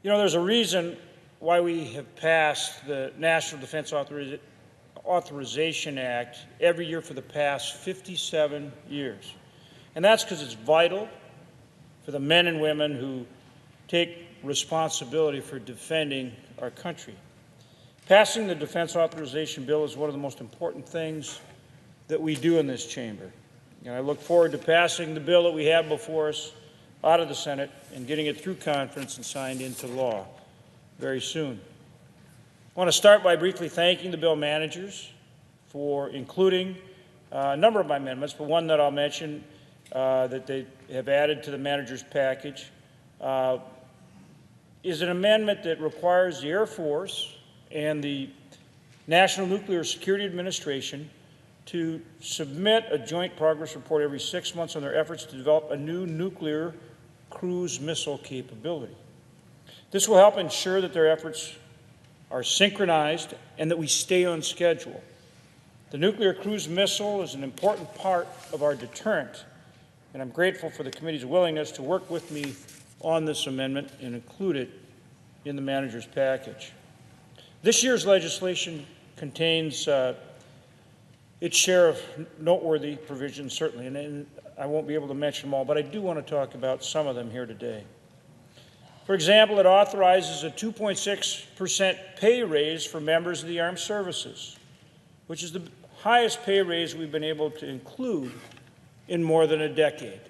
You know, there's a reason why we have passed the National Defense Authorization Act every year for the past 57 years. And that's because it's vital for the men and women who take responsibility for defending our country. Passing the Defense Authorization Bill is one of the most important things that we do in this chamber. And I look forward to passing the bill that we have before us out of the Senate and getting it through conference and signed into law very soon. I want to start by briefly thanking the bill managers for including a number of my amendments, but one that I'll mention that they have added to the manager's package is an amendment that requires the Air Force and the National Nuclear Security Administration to submit a joint progress report every 6 months on their efforts to develop a new nuclear cruise missile capability. This will help ensure that their efforts are synchronized and that we stay on schedule. The nuclear cruise missile is an important part of our deterrent, and I'm grateful for the committee's willingness to work with me on this amendment and include it in the manager's package. This year's legislation contains its share of noteworthy provisions, certainly, and I won't be able to mention them all, but I do want to talk about some of them here today. For example, it authorizes a 2.6% pay raise for members of the armed services, which is the highest pay raise we've been able to include in more than a decade,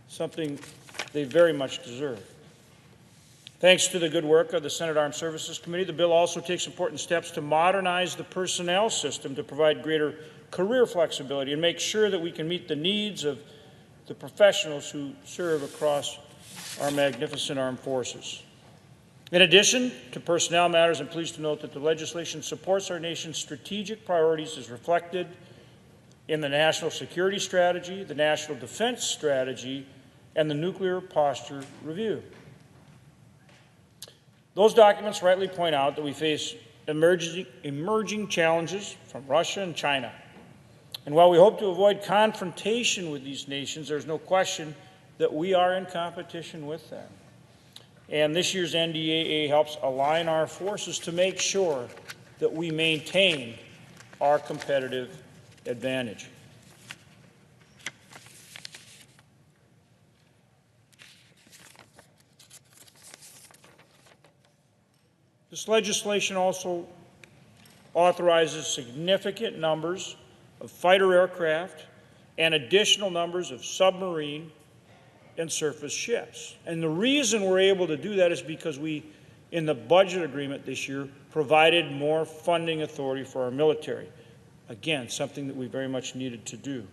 something they very much deserve. Thanks to the good work of the Senate Armed Services Committee, the bill also takes important steps to modernize the personnel system to provide greater career flexibility and make sure that we can meet the needs of the professionals who serve across our magnificent armed forces. In addition to personnel matters, I'm pleased to note that the legislation supports our nation's strategic priorities as reflected in the National Security Strategy, the National Defense Strategy, and the Nuclear Posture Review. Those documents rightly point out that we face emerging challenges from Russia and China. And while we hope to avoid confrontation with these nations, there's no question that we are in competition with them. And this year's NDAA helps align our forces to make sure that we maintain our competitive advantage. This legislation also authorizes significant numbers of fighter aircraft and additional numbers of submarine and surface ships. And the reason we're able to do that is because we, in the budget agreement this year, provided more funding authority for our military. Again, something that we very much needed to do.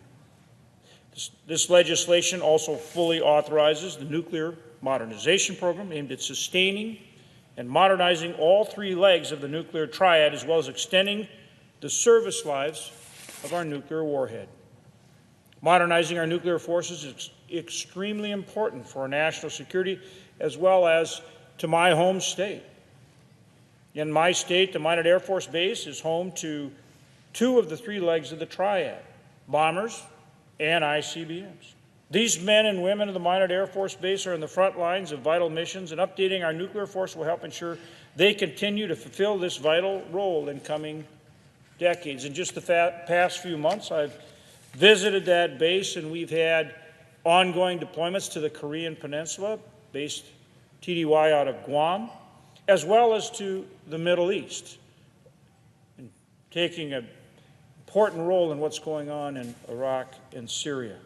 This legislation also fully authorizes the nuclear modernization program aimed at sustaining and modernizing all three legs of the nuclear triad, as well as extending the service lives of our nuclear warhead. Modernizing our nuclear forces is extremely important for our national security, as well as to my home state. In my state, the Minot Air Force Base is home to two of the three legs of the triad, bombers and ICBMs. These men and women of the Minot Air Force Base are in the front lines of vital missions, and updating our nuclear force will help ensure they continue to fulfill this vital role in coming decades. In just the past few months, I've visited that base, and we've had ongoing deployments to the Korean Peninsula, based TDY out of Guam, as well as to the Middle East, and taking an important role in what's going on in Iraq and Syria.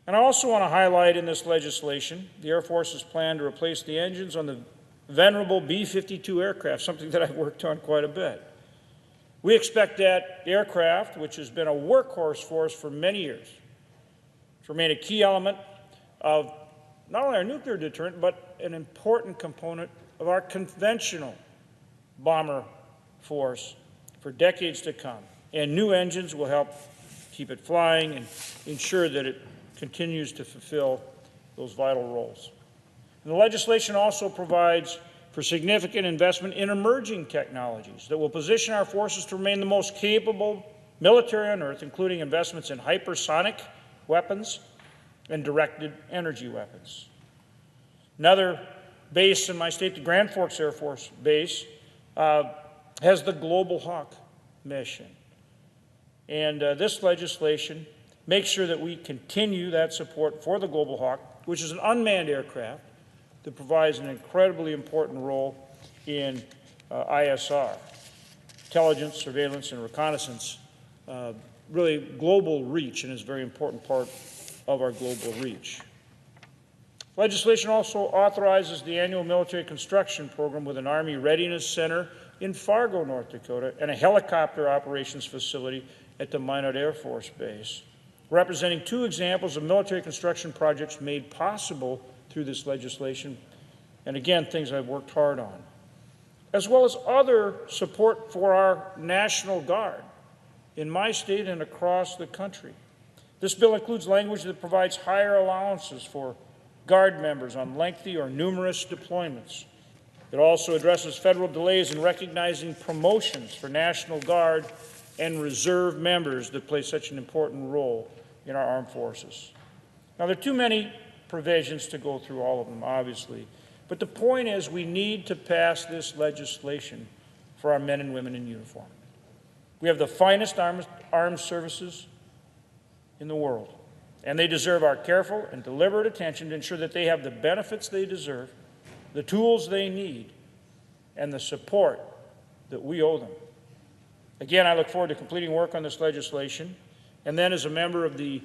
And I also want to highlight in this legislation the Air Force's plan to replace the engines on the Venerable B-52 aircraft, something that I've worked on quite a bit. We expect that aircraft, which has been a workhorse for us for many years, to remain a key element of not only our nuclear deterrent, but an important component of our conventional bomber force for decades to come. And new engines will help keep it flying and ensure that it continues to fulfill those vital roles. And the legislation also provides for significant investment in emerging technologies that will position our forces to remain the most capable military on Earth, including investments in hypersonic weapons and directed energy weapons. Another base in my state, the Grand Forks Air Force Base, has the Global Hawk mission. And this legislation makes sure that we continue that support for the Global Hawk, which is an unmanned aircraft that provides an incredibly important role in ISR, intelligence, surveillance, and reconnaissance, really global reach, and is a very important part of our global reach. Legislation also authorizes the annual military construction program with an Army Readiness Center in Fargo, North Dakota, and a helicopter operations facility at the Minot Air Force Base, representing two examples of military construction projects made possible through this legislation, and again, things I've worked hard on, as well as other support for our National Guard in my state and across the country. This bill includes language that provides higher allowances for Guard members on lengthy or numerous deployments. It also addresses federal delays in recognizing promotions for National Guard and Reserve members that play such an important role in our armed forces. Now, there are too many provisions to go through all of them, obviously, but the point is we need to pass this legislation for our men and women in uniform. We have the finest armed services in the world, and they deserve our careful and deliberate attention to ensure that they have the benefits they deserve, the tools they need, and the support that we owe them. Again, I look forward to completing work on this legislation, and then as a member of the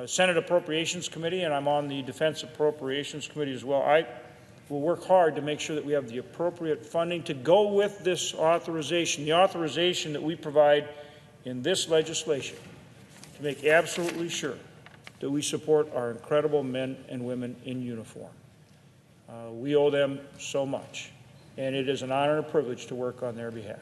Senate Appropriations Committee, and I'm on the Defense Appropriations Committee as well, I will work hard to make sure that we have the appropriate funding to go with this authorization, the authorization that we provide in this legislation, to make absolutely sure that we support our incredible men and women in uniform. We owe them so much, and it is an honor and a privilege to work on their behalf.